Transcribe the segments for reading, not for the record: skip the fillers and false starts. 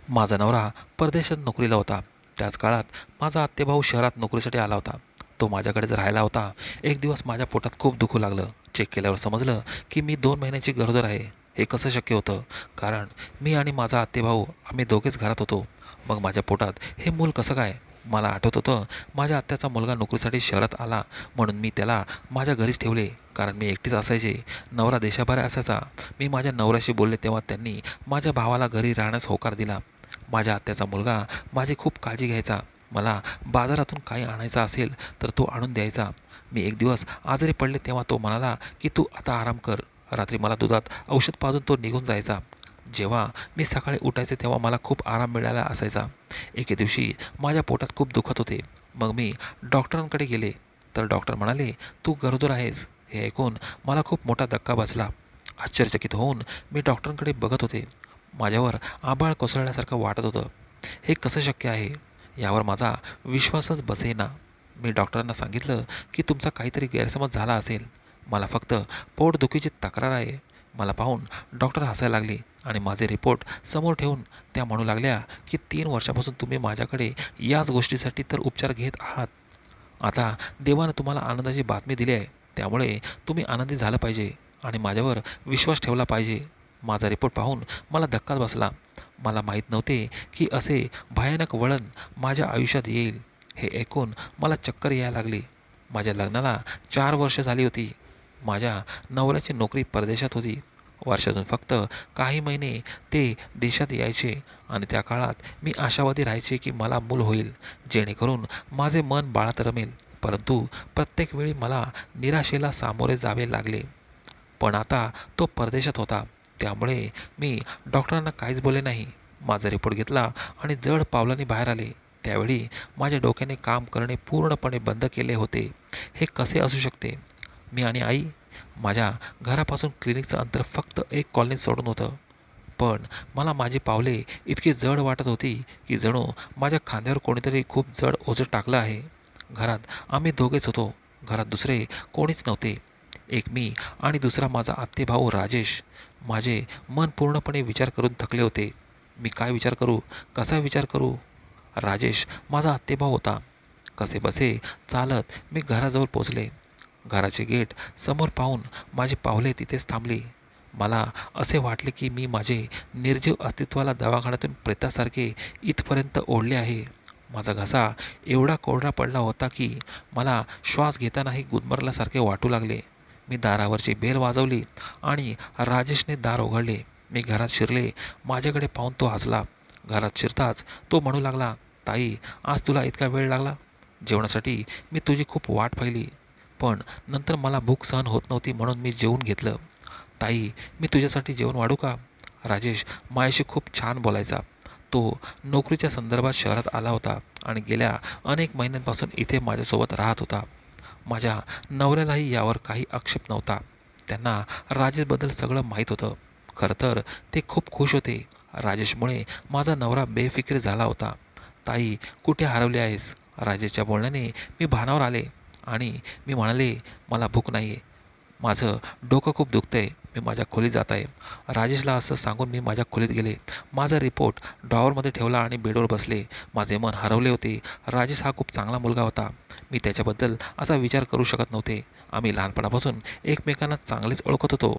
माझा नवरा परदेशात नोकरीला होता. त्याच काळात माझा आत्तेभाऊ शहरात नोकरीसाठी आला होता. तो माझ्याकडेच राहायला होता. एक दिवस माझ्या पोटात खूप दुखू लागलं. चेक केल्यावर समजलं की मी 2 महिन्याची गरोदर आहे. हे कसं शक्य होतं? कारण मी आणि माझा आत्तेभाऊ आम्ही दोघेच घरात होतो. मग माझ्या पोटात हे मूल कसं काय? मला आठवत होतं माझ्या आत्याचा मुलगा नोकरीसाठी शहरात आला म्हणून मी त्याला माझ्या घरीच ठेवले. कारण मी एकटीच असायचे. नवरा देशाबाहेर असायचा. मी माझ्या नवऱ्याशी बोलले तेव्हा त्यांनी माझ्या भावाला घरी राहण्यास होकार दिला. माझ्या आत्याचा मुलगा माझी खूप काळजी घ्यायचा. मला बाजारातून काही आणायचं असेल तर तो आणून द्यायचा. मी एक दिवस आजारी पडले तेव्हा तो म्हणाला की तू आता आराम कर. रात्री मला दुधात औषध पाजून तो निघून जायचा. जेव्हा मी सकाळी उठायचे तेव्हा मला खूप आराम मिळाला असायचा. एके दिवशी माझ्या पोटात खूप दुखत होते. मग मी डॉक्टरांकडे गेले तर डॉक्टर म्हणाले तू गरोदर आहेस. हे ऐकून मला खूप मोठा धक्का बसला. आश्चर्यचकित होऊन मी डॉक्टरांकडे बघत होते. माझ्यावर आभाळ कोसळल्यासारखं वाटत होतं. हे कसं शक्य आहे? यावर माझा विश्वासच बसेना. मी डॉक्टरांना सांगितलं की तुमचा काहीतरी गैरसमज झाला असेल. मला फक्त पोटदुखीची तक्रार आहे. मला पाहून डॉक्टर हसायला लागले आणि माझे रिपोर्ट समोर ठेवून त्या म्हणू लागल्या की 3 वर्षापासून तुम्ही माझ्याकडे याच गोष्टीसाठी तर उपचार घेत आहात. आता देवानं तुम्हाला आनंदाची बातमी दिली आहे. त्यामुळे तुम्ही आनंदी झालं पाहिजे आणि माझ्यावर विश्वास ठेवला पाहिजे. माझा रिपोर्ट पाहून मला धक्काच बसला. मला माहीत नव्हते की असे भयानक वळण माझ्या आयुष्यात येईल. हे ऐकून मला चक्कर यायला लागली. माझ्या लग्नाला 4 वर्ष झाली होती. माझ्या नवऱ्याची नोकरी परदेशात होती. वर्षातून फक्त काही महिने ते देशात यायचे आणि त्या काळात मी आशावादी राहायचे की मला मूल होईल जेणेकरून माझे मन बाळात रमेल. परंतु प्रत्येक वेळी मला निराशेला सामोरे जावे लागले. पण आता तो परदेशात होता. त्यामुळे मी डॉक्टरांना काहीच बोलले नाही. माझा रिपोर्ट घेतला आणि जड पावलांनी बाहेर आले. त्यावेळी माझ्या डोक्याने काम करणे पूर्णपणे बंद केले होते. हे कसे असू शकते? मी आणि आई माझ्या घरापासून क्लिनिकचं अंतर फक्त एक कॉलनी सोडून होतं. पण मला माझी पावले इतकी जड वाटत होती की जणू माझ्या खांद्यावर कोणीतरी खूप जड ओझं टाकलं आहे. घरात आम्ही दोघेच होतो. घरात दुसरे कोणीच नव्हते. एक मी आणि दुसरा माझा आत्तेभाऊ राजेश. माझे मन पूर्णपणे विचार करून थकले होते. मी काय विचार करू? कसा विचार करू? राजेश माझा आत्तेभाऊ होता. कसेबसे चालत मी घराजवळ पोचले. घराचे गेट समोर पाहून माझी पावले तिथेच थांबली. मला असे वाटले की मी माझे निर्जीव अस्तित्वाला दवाखान्यातून प्रेतासारखे इथपर्यंत ओढले आहे. माझा घसा एवढा कोरडा पडला होता की मला श्वास घेतानाही गुदमरल्यासारखे वाटू लागले. मी दारावरची बेल वाजवली आणि राजेशने दार उघडले. मी घरात शिरले. माझ्याकडे पाहून तो हसला. घरात शिरताच तो म्हणू लागला, ताई, आज तुला इतका वेळ लागला? जेवणासाठी मी तुझी खूप वाट पाहिली. पण नंतर मला भूक सहन होत नव्हती म्हणून मी जेवून घेतलं. ताई, मी तुझ्यासाठी जेवण वाढू का? राजेश माझ्याशी खूप छान बोलायचा. तो नोकरीच्या संदर्भात शहरात आला होता आणि गेल्या अनेक महिन्यांपासून इथे माझ्यासोबत राहत होता. माझ्या नवऱ्यालाही यावर काही आक्षेप नव्हता. त्यांना राजेशबद्दल सगळं माहीत होतं. खरं तर ते खूप खुश होते. राजेशमुळे माझा नवरा बेफिकीर झाला होता. ताई, कुठे हरवली आहेस? राजेशच्या बोलण्याने मी भानावर आले आणि मी म्हणाले, मला भूक नाही आहे. माझं डोकं खूप दुखतंय. मी माझ्या खोलीत जात आहे. राजेशला असं सांगून मी माझ्या खोलीत गेले. माझा रिपोर्ट ड्रॉवरमध्ये ठेवला आणि बेडवर बसले. माझे मन हरवले होते. राजेश हा खूप चांगला मुलगा होता. मी त्याच्याबद्दल असा विचार करू शकत नव्हते. आम्ही लहानपणापासून एकमेकांना चांगलेच ओळखत होतो.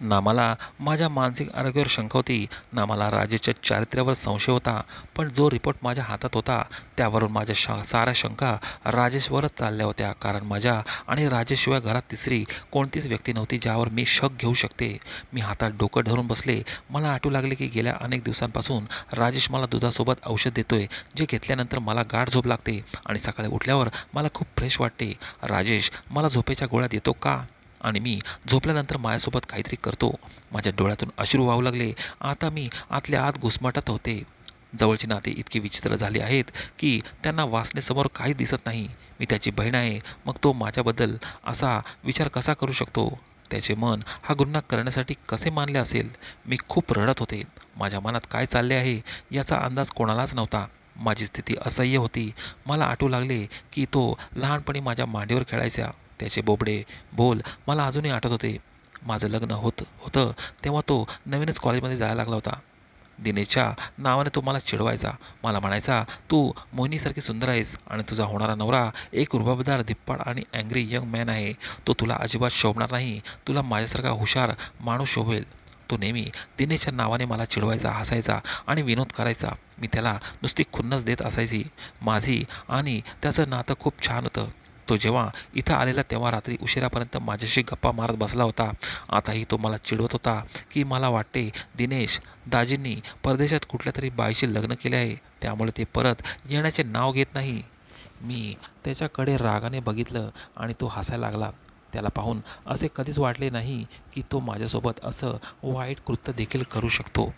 ना मला माझ्या मानसिक आरोग्यावर शंका होती, ना मला राजेशच्या चारित्र्यावर संशय होता. पण जो रिपोर्ट माझ्या हातात होता त्यावरून माझ्या साऱ्या शंका राजेशवरच चालल्या होत्या. कारण माझ्या आणि राजेशशिवाय घरात तिसरी कोणतीच व्यक्ती नव्हती ज्यावर मी शक घेऊ शकते. मी हातात डोकं धरून बसले. मला आठवू लागले की गेल्या अनेक दिवसांपासून राजेश मला दुधासोबत औषध देतोय, जे घेतल्यानंतर मला गाढ झोप लागते आणि सकाळी उठल्यावर मला खूप फ्रेश वाटते. राजेश मला झोपेच्या गोळ्या देतो का? आणि मी झोपल्यानंतर माझ्यासोबत काहीतरी करतो. माझ्या डोळ्यातून अश्रू वाहू लागले. आता मी आतल्या आत घुसमटत होते. जवळची नाती इतकी विचित्र झाली आहेत की त्यांना वासनेसमोर काही दिसत नाही. मी त्याची बहीण आहे, मग तो माझ्याबद्दल असा विचार कसा करू शकतो? त्याचे मन हा गुन्हा करण्यासाठी कसे मानले असेल? मी खूप रडत होते. माझ्या मनात काय चालले आहे याचा अंदाज कोणालाच नव्हता. माझी स्थिती असह्य होती. मला आठवू लागले की तो लहानपणी माझ्या मांडीवर खेळायचा. त्याचे बोबडे बोल मला अजूनही आठवत होते. माझं लग्न होतं तेव्हा तो नवीनच कॉलेजमध्ये जायला लागला होता. दिनेशच्या नावाने तो मला चिडवायचा. मला म्हणायचा, तू मोहिनीसारखी सुंदर आहेस आणि तुझा होणारा नवरा एक रुबाबदार, धिप्पाड आणि अँग्री यंग मॅन आहे. तो तुला अजिबात शोभणार नाही. तुला माझ्यासारखा हुशार माणूस शोभेल. तो नेहमी दिनेशच्या नावाने मला चिडवायचा, हसायचा आणि विनोद करायचा. मी त्याला नुसती खुन्नस देत असायची. माझी आणि त्याचं नातं खूप छान होतं. तो जेव्हा इथं आलेला तेव्हा रात्री उशिरापर्यंत माझ्याशी गप्पा मारत बसला होता. आताही तो मला चिडवत होता की मला वाटते दिनेश दाजींनी परदेशात कुठल्यातरी बाईशी लग्न केले आहे, त्यामुळे ते परत येण्याचे नाव घेत नाही. मी त्याच्याकडे रागाने बघितलं आणि तो हसायला लागला. त्याला पाहून असे कधीच वाटले नाही की तो माझ्यासोबत असं वाईट कृत्य देखील करू शकतो.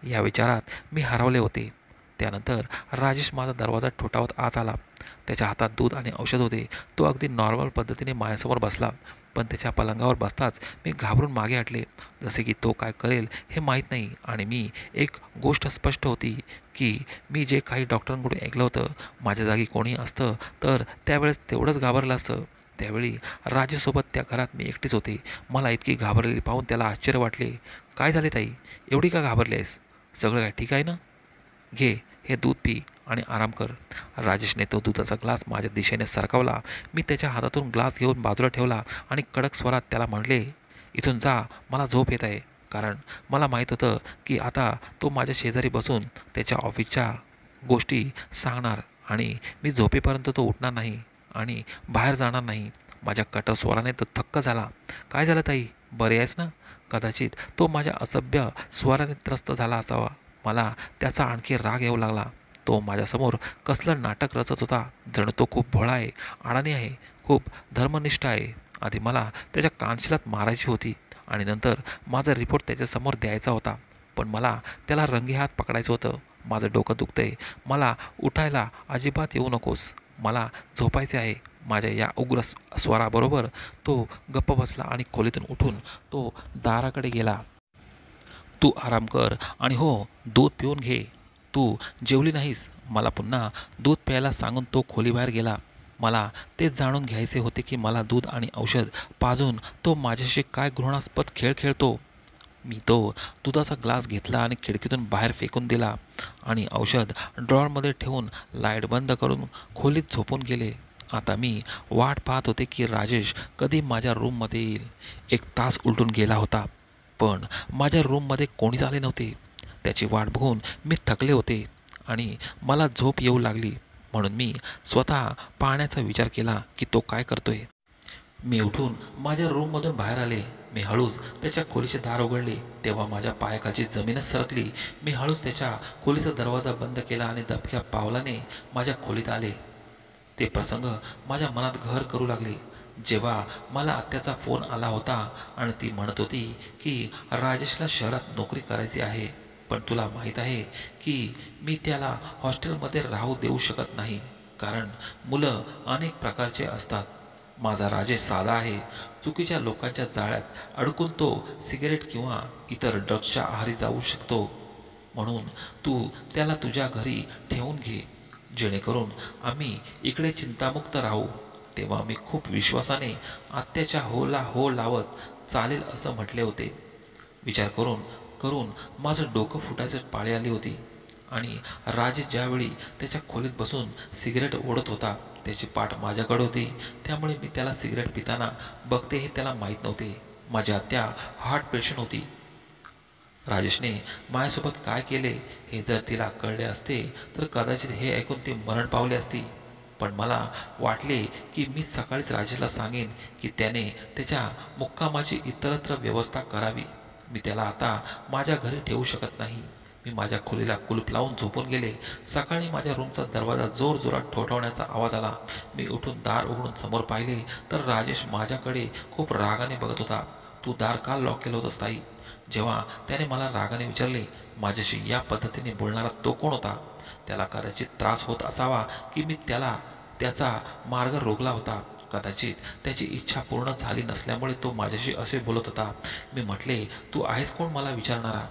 या विचारात मी हरवले होते. त्यानंतर राजेश माझा दरवाजा ठोठावत आत आला. त्याच्या हातात दूध आणि औषध होते. तो अगदी नॉर्मल पद्धतीने माझ्यासमोर बसला. पण त्याच्या पलंगावर बसताच मी घाबरून मागे हटले, जसे की तो काय करेल हे माहीत नाही. आणि मी एक गोष्ट स्पष्ट होती की मी जे काही डॉक्टरांकडून ऐकलं होतं, माझ्या जागी कोणी असतं तर त्यावेळेस तेवढंच घाबरलं असतं. त्यावेळी राजेसोबत त्या घरात मी एकटीच होते. मला इतकी घाबरलेली पाहून त्याला आश्चर्य वाटले. काय झाले ताई, एवढी का घाबरली आहेस? सगळं काय ठीक आहे ना? घे, हे दूध पी आणि आराम कर. राजेशने तो दुधाचा ग्लास माझ्या दिशेने सरकवला. मी त्याच्या हातातून ग्लास घेऊन बाजूला ठेवला आणि कडक स्वरात त्याला म्हणले, इथून जा, मला झोप येत आहे. कारण मला माहीत होतं की आता तो माझ्या शेजारी बसून त्याच्या ऑफिसच्या गोष्टी सांगणार आणि मी झोपेपर्यंत तो उठणार नाही आणि बाहेर जाणार नाही. माझ्या कठोर स्वराने तो थक्क झाला. काय झालं ताई, बरे आहेस ना? कदाचित तो माझ्या असभ्य स्वराने त्रस्त झाला असावा. मला त्याचा आणखी राग येऊ लागला. तो माझ्यासमोर कसलं नाटक रचत होता. जणू तो खूप भोळा आहे, अडाणी आहे, खूप धर्मनिष्ठ आहे. आधी मला त्याच्या कानशिलात मारायची होती आणि नंतर माझा रिपोर्ट त्याच्यासमोर द्यायचा होता. पण मला त्याला रंगेहात पकडायचं होतं. माझं डोकं दुखतंय, मला उठायला अजिबात येऊ नकोस, मला झोपायचे आहे. माझ्या या उग्र स्वराबरोबर तो गप्प बसला आणि खोलीतून उठून तो दाराकडे गेला. तू आराम कर आणि हो, दूध पिऊन घे. तू जेवली नाहीस. मला पुन्हा दूध प्यायला सांगून तो खोलीबाहेर गेला. मला तेच जाणून घ्यायचे होते की मला दूध आणि औषध पाजून तो माझ्याशी काय घृणास्पद खेळ खेळतो. मी तो दुधाचा ग्लास घेतला आणि खिडकीतून बाहेर फेकून दिला आणि औषध ड्रॉवरमध्ये ठेवून लाईट बंद करून खोलीत झोपून गेले. आता मी वाट पाहत होते की राजेश कधी माझ्या रूममध्ये येईल. 1 तास उलटून गेला होता, पण माझ्या रूममध्ये कोणीच आले नव्हते. त्याची वाट बघून मी थकले होते आणि मला झोप येऊ लागली. म्हणून मी स्वतः पाहण्याचा विचार केला की तो काय करतोय. मी उठून माझ्या रूममधून बाहेर आले. मी हळूच त्याच्या खोलीचे दार उघडले तेव्हा माझ्या पायाखालची जमीनच सरकली. मी हळूच त्याच्या खोलीचा दरवाजा बंद केला आणि दबक्या पावलाने माझ्या खोलीत आले. ते प्रसंग माझ्या मनात घर करू लागले. जेव्हा मला आत्याचा फोन आला होता आणि ती म्हणत होती की राजेशला शहरात नोकरी करायची आहे, पण तुला माहीत आहे की मी त्याला हॉस्टेलमध्ये राहू देऊ शकत नाही, कारण मुलं अनेक प्रकारचे असतात. माझा राजेश साधा आहे. चुकीच्या लोकांच्या जाळ्यात अडकून तो सिगारेट किंवा इतर ड्रग्सच्या आहारी जाऊ शकतो. म्हणून तू त्याला तुझ्या घरी ठेवून घे, जेणेकरून आम्ही इकडे चिंतामुक्त राहू. तेव्हा मी खूप विश्वासाने आत्याच्या होला हो लावत चालेल असं म्हटले होते. विचार करून करून माझं डोकं फुटायची पाळी आली होती. आणि राजेश ज्यावेळी त्याच्या खोलीत बसून सिगरेट ओढत होता, त्याची पाठ माझ्याकडे होती. त्यामुळे मी त्याला सिगरेट पिताना बघते हे त्याला माहीत नव्हते. माझी आत्या हार्ट पेशंट होती. राजेशने माझ्यासोबत काय केले हे जर तिला कळले असते तर कदाचित हे ऐकून ती मरण पावली असती. पण मला वाटले की मी सकाळीच राजेशला सांगेन की त्याने त्याच्या मुक्कामाची इतरत्र व्यवस्था करावी. मी त्याला आता माझ्या घरी ठेवू शकत नाही. मी माझ्या खोलीला कुलूप लावून झोपून गेले. सकाळी माझ्या रूमचा दरवाजा जोरजोरात ठोठावण्याचा आवाज आला. मी उठून दार उघडून समोर पाहिले तर राजेश माझ्याकडे खूप रागाने बघत होता. तू दार का लॉक केलं होतंस ताई? जेव्हा त्याने मला रागाने विचारले, माझ्याशी या पद्धतीने बोलणारा तो कोण होता? त्याला कदाचित त्रास होत असावा की मी त्याला त्याचा मार्ग रोखला होता. कदाचित त्याची इच्छा पूर्ण झाली नसल्यामुळे तो माझ्याशी असे बोलत होता. मी म्हटले, तू आहेस कोण मला विचारणारा?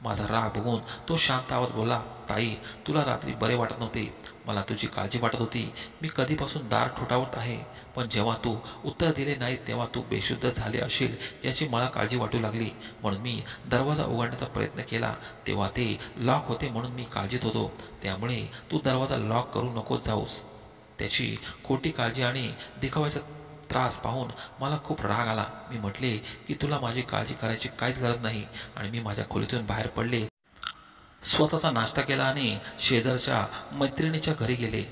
माझा राग बघून तो शांत आवाज बोलला, ताई, तुला रात्री बरे वाटत नव्हते. मला तुझी काळजी वाटत होती. मी कधीपासून दार ठोठावत आहे, पण जेव्हा तू उत्तर दिले नाहीस तेव्हा तू बेशुद्ध झाले असशील याची मला काळजी वाटू लागली. म्हणून मी दरवाजा उघडण्याचा प्रयत्न केला, तेव्हा ते लॉक होते म्हणून मी काळजीत होतो. त्यामुळे तू दरवाजा लॉक करू नकोस जाऊस. त्याची खोटी काळजी आणि दिखाव्याचा त्रास पाहून मला खूप राग आला. मी म्हटले की तुला माझी काळजी करायची काहीच गरज नाही आणि मी माझ्या खोलीतून बाहेर पडले. स्वतःचा नाश्ता केला आणि शेजारच्या मैत्रिणीच्या घरी गेले.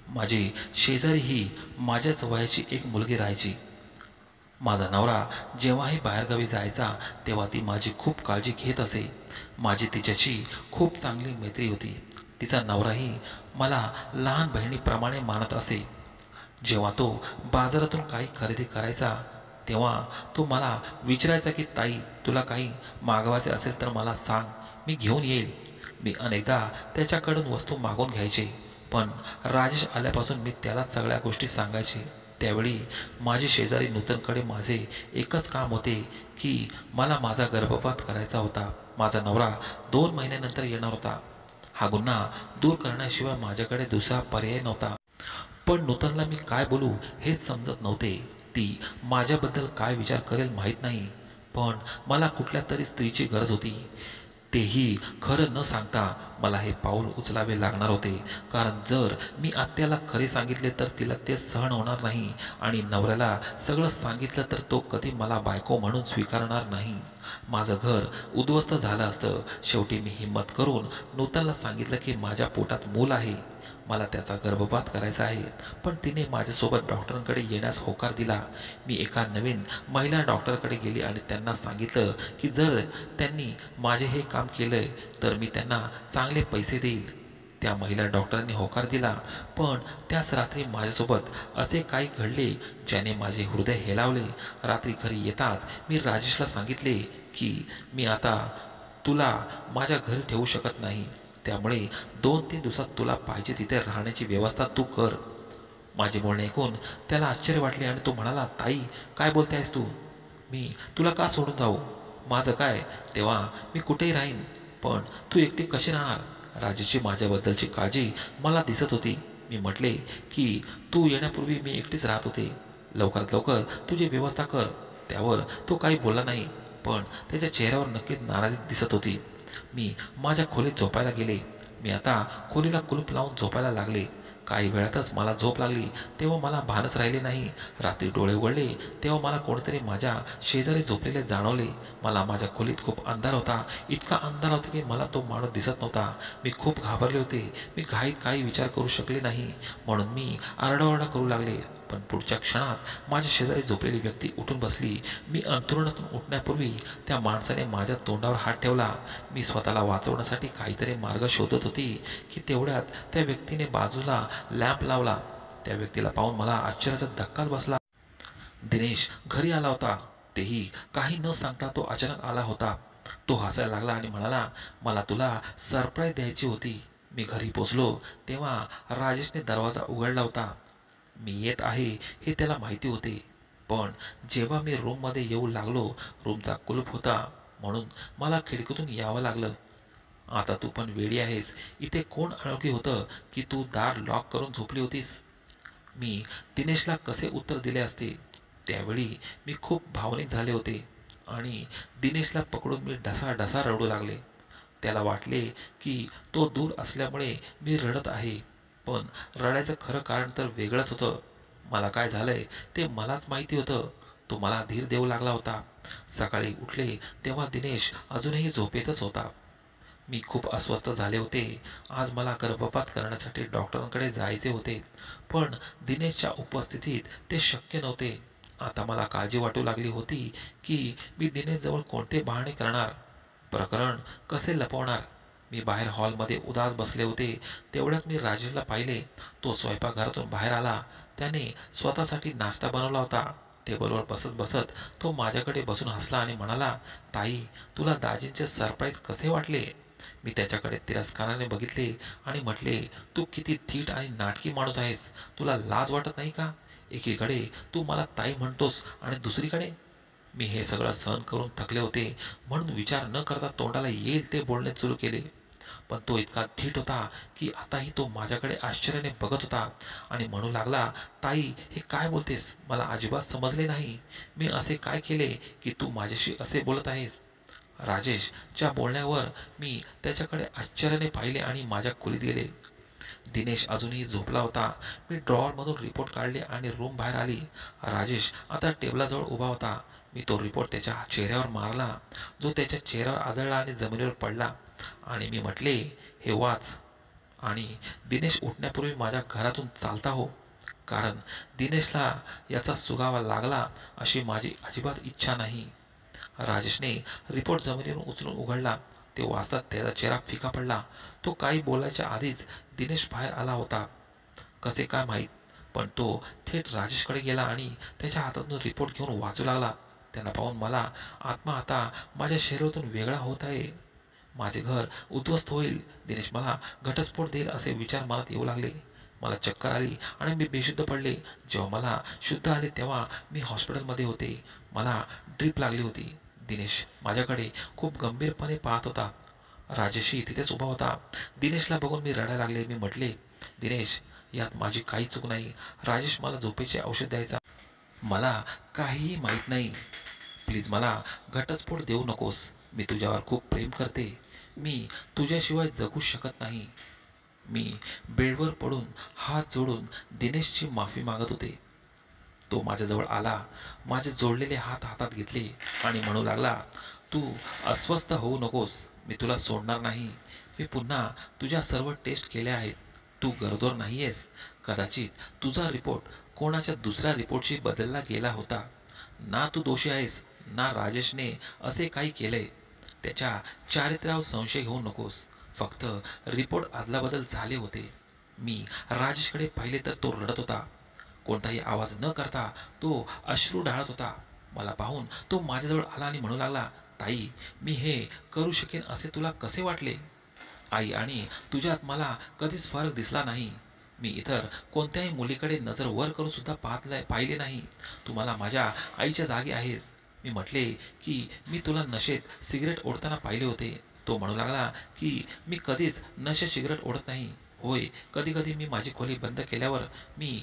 माझी शेजारी ही माझ्याच वयाची एक मुलगी राहायची. माझा नवरा जेव्हाही बाहेरगावी जायचा तेव्हा ती माझी खूप काळजी घेत असे. माझी तिच्याशी खूप चांगली मैत्री होती. तिचा नवराही मला लहान बहिणीप्रमाणे मानत असे. जेव्हा तो बाजारातून काही खरेदी करायचा तेव्हा तो मला विचारायचा की ताई, तुला काही मागवायचे असेल तर मला सांग, मी घेऊन येईल. मी अनेकदा त्याच्याकडून वस्तू मागून घ्यायचे, पण राजेश आल्यापासून मी त्याला सगळ्या गोष्टी सांगायचे. त्यावेळी माझी शेजारी नूतनकडे माझे एकच काम होते की मला माझा गर्भपात करायचा होता. माझा नवरा 2 महिन्यानंतर येणार होता. हा गुन्हा दूर करण्याशिवाय माझ्याकडे दुसरा पर्याय नव्हता. पण नूतनला मी काय बोलू हेच समजत नव्हते. ती माझ्याबद्दल काय विचार करेल माहीत नाही, पण मला कुठल्या तरी स्त्रीची गरज होती. तेही खरं न सांगता मला हे पाऊल उचलावे लागणार होते, कारण जर मी आत्याला खरे सांगितले तर तिला ते सहन होणार नाही आणि नवऱ्याला सगळं सांगितलं तर तो कधी मला बायको म्हणून स्वीकारणार नाही. माझं घर उद्ध्वस्त झालं असतं. शेवटी मी हिंमत करून नूतनला सांगितलं की माझ्या पोटात मूल आहे, मला त्याचा गर्भपात करायचा आहे. पण तिने माझ्यासोबत डॉक्टरांकडे येण्यास होकार दिला. मी एका नवीन महिला डॉक्टरकडे गेली आणि त्यांना सांगितलं की जर त्यांनी माझे हे काम केलंय तर मी त्यांना चांगले पैसे देईल. त्या महिला डॉक्टरांनी होकार दिला, पण त्याच रात्री माझ्यासोबत असे काही घडले ज्याने माझे हृदय हेलावले. रात्री घरी येताच मी राजेशला सांगितले की मी आता तुला माझ्या घरी ठेवू शकत नाही, त्यामुळे 2-3 दिवसात तुला पाहिजे तिथे राहण्याची व्यवस्था तू कर. माझे बोलणे ऐकून त्याला आश्चर्य वाटले आणि तो म्हणाला, ताई, काय बोलते आहेस तू? मी तुला का सोडून जाऊ? माझं काय? तेव्हा मी कुठेही राहीन, पण तू एकटी कशी राहणार? राजेशची माझ्याबद्दलची काळजी मला दिसत होती. मी म्हटले की तू येण्यापूर्वी मी एकटीच राहत होते. लवकरात लवकर तुझी व्यवस्था कर. त्यावर तो काही बोलला नाही, पण त्याच्या चेहऱ्यावर नक्कीच नाराजी दिसत होती. मी माझ्या खोलीत झोपायला गेले. मी आता खोलीला कुलूप लावून झोपायला लागले. काही वेळातच मला झोप लागली. तेव्हा मला भानच राहिले नाही. रात्री डोळे उघडले तेव्हा मला कोणीतरी माझ्या शेजारी झोपलेले जाणवले. मला माझ्या खोलीत खूप अंधार होता. इतका अंधार होता की मला तो माणूस दिसत नव्हता. मी खूप घाबरले होते. मी घाईत काही विचार करू शकले नाही, म्हणून मी आरडाओरडा करू लागले. पण पुढच्या क्षणात माझ्या शेजारी झोपलेली व्यक्ती उठून बसली. मी अंथरुणातून उठण्यापूर्वी त्या माणसाने माझ्या तोंडावर हात ठेवला. मी स्वतःला वाचवण्यासाठी काहीतरी मार्ग शोधत होती की तेवढ्यात त्या व्यक्तीने बाजूला लॅम्प लावला. त्या व्यक्तीला पाहून मला आश्चर्याचा धक्काच बसला. दिनेश घरी आला होता. तेही काही न सांगता तो अचानक आला होता. तो हसायला लागला आणि म्हणाला, मला तुला सरप्राईज द्यायची होती. मी घरी पोचलो तेव्हा राजेशने दरवाजा उघडला होता. मी येत आहे हे त्याला माहिती होते, पण जेव्हा मी रूममध्ये येऊ लागलो रूमचा कुलूप होता, म्हणून मला खिडकीतून यावं लागलं. आता तू पण वेडी आहेस. इथे कोण अनोळखी होतं की तू दार लॉक करून झोपली होतीस? मी दिनेशला कसे उत्तर दिले असते? त्यावेळी मी खूप भावनिक झाले होते आणि दिनेशला पकडून मी ढसाढसा रडू लागले. त्याला वाटले की तो दूर असल्यामुळे मी रडत आहे, पण रडायचं खरं कारण तर वेगळंच होतं. मला काय झालंय ते मलाच माहिती होतं. तो मला धीर देऊ लागला होता. सकाळी उठले तेव्हा दिनेश अजूनही झोपेतच होता. मी खूप अस्वस्थ झाले होते. आज मला गर्भपात करण्यासाठी डॉक्टरांकडे जायचे होते, पण दिनेशच्या उपस्थितीत ते शक्य नव्हते. आता मला काळजी वाटू लागली होती की मी दिनेशजवळ कोणते बहाणे करणार, प्रकरण कसे लपवणार. मी बाहेर हॉलमध्ये उदास बसले होते. तेवढ्यात मी राजेशला पाहिले. तो स्वयंपाकघरातून बाहेर आला. त्याने स्वतःसाठी नाश्ता बनवला होता. टेबलवर बसत बसत तो माझ्याकडे बसून हसला आणि म्हणाला, ताई, तुला दाजींचे सरप्राईज कसे वाटले? मी त्याच्याकडे तिरस्काराने बघितले आणि म्हटले, तू किती थीट आणि नाटकी माणूस आहेस. तुला लाज वाटत नाही का? एकीकडे तू मला ताई म्हणतोस आणि दुसरीकडे मी हे सगळं सहन करून थकले होते म्हणून विचार न करता तोंडाला येईल ते बोलणे सुरू केले. पण तो इतका थीट होता की आताही तो माझ्याकडे आश्चर्याने बघत होता आणि म्हणू लागला, ताई हे काय बोलतेस? मला अजिबात समजले नाही. मी असे काय केले की तू माझ्याशी असे बोलत आहेस? राजेशच्या बोलण्यावर मी त्याच्याकडे आश्चर्याने पाहिले आणि माझ्या खोलीत गेले. दिनेश अजूनही झोपला होता. मी ड्रॉवरमधून रिपोर्ट काढले आणि रूम बाहेर आली. राजेश आता टेबलाजवळ उभा होता. मी तो रिपोर्ट त्याच्या चेहऱ्यावर मारला, जो त्याच्या चेहऱ्यावर आदळला आणि जमिनीवर पडला. आणि मी म्हटले, हे वाच. आणि दिनेश उठण्यापूर्वी माझ्या घरातून चालता हो, कारण दिनेशला याचा सुगावा लागला अशी माझी अजिबात इच्छा नाही. राजेशने रिपोर्ट जमिनीवरून उचलून उघडला. ते वाचतात त्याचा चेहरा फिका पडला. तो काही बोलायच्या आधीच दिनेश बाहेर आला होता. कसे काय माहीत, पण तो थेट राजेशकडे गेला आणि त्याच्या हातातून रिपोर्ट घेऊन वाचू लागला. त्यांना पाहून मला आत्मा आता माझ्या शरीरातून वेगळा होत आहे. माझे घर उद्ध्वस्त होईल, दिनेश मला घटस्फोट देईल असे विचार मनात येऊ लागले. मला चक्कर आली आणि मी बेशुद्ध पडले. जेव्हा मला शुद्ध आले तेव्हा मी हॉस्पिटलमध्ये होते. मला ड्रीप लागली होती. दिनेश माझ्याकडे खूप गंभीरपणे पाहत होता. राजेशही तिथेच उभा होता. दिनेशला बघून मी रडायला लागले. मी म्हटले, दिनेश यात माझी काही चूक नाही. राजेश मला झोपेचे औषध द्यायचा. मला काहीही माहीत नाही. प्लीज मला घटस्फोट देऊ नकोस. मी तुझ्यावर खूप प्रेम करते. मी तुझ्याशिवाय जगू शकत नाही. मी बेडवर पडून हात जोडून दिनेशची माफी मागत होते. तो माझ्याजवळ आला, माझे जोडलेले हात हातात घेतले आणि म्हणू लागला, तू अस्वस्थ होऊ नकोस. मी तुला सोडणार नाही. मी पुन्हा तुझ्या सर्व टेस्ट केल्या आहेत. तू गरोदर नाही आहेस. कदाचित तुझा रिपोर्ट कोणाच्या दुसऱ्या रिपोर्टशी बदलला गेला होता. ना तू दोषी आहेस, ना राजेशने असे काही केले. त्याच्या चारित्र्यावर संशय घेऊ नकोस. फक्त रिपोर्ट अदलाबदल झाले होते. मी राजेशकडे पाहिले तर तो रडत होता. कोणताही आवाज न करता तो अश्रू ढाळत होता. मला पाहून तो माझ्याजवळ आला आणि म्हणू लागला, ताई मी हे करू शकेन असे तुला कसे वाटले? आई आणि तुझ्यात मला कधीच फरक दिसला नाही. मी इतर कोणत्याही मुलीकडे नजर वर करून सुद्धा पाहिले नाही. तू मला माझ्या आईच्या जागी आहेस. मी म्हटले की मी तुला नशेत सिगरेट ओढताना पाहिले होते. तो म्हणू लागला की मी कधीच नशेत सिगरेट ओढत नाही. होय, कधी कधी मी माझी खोली बंद केल्यावर मी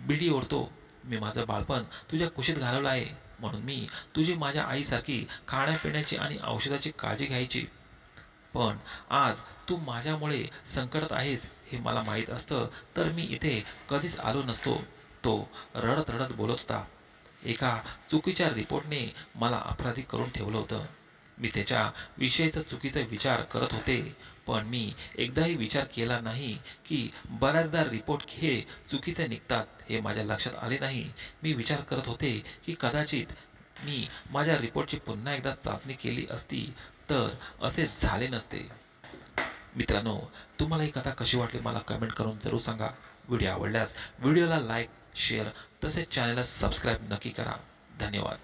बिडी ओढतो. मी माझं बाळपण तुझ्या कुशीत घालवलं आहे, म्हणून मी तुझी माझ्या आईसारखी खाण्यापिण्याची आणि औषधाची काळजी घ्यायची. पण आज तू माझ्यामुळे संकटात आहेस हे मला माहीत असतं तर मी इथे कधीच आलो नसतो. तो रडत रडत बोलत होता. एका चुकीच्या रिपोर्टने मला अपराधी करून ठेवलं होतं. मी त्याच्या विषयीचा चुकीचा विचार करत होते. पण मी एकदाही विचार केला नाही की बऱ्याचदा रिपोर्ट हे चुकीचे निघतात हे माझ्या लक्षात आले नाही. मी विचार करत होते की कदाचित मी माझ्या रिपोर्टची पुन्हा एकदा चाचणी केली असती तर असे झाले नसते. मित्रांनो, तुम्हाला ही कथा कशी वाटली मला कमेंट करून जरूर सांगा. व्हिडिओ आवडल्यास व्हिडिओला लाईक, शेअर तसेच चॅनलला सबस्क्राईब नक्की करा. धन्यवाद.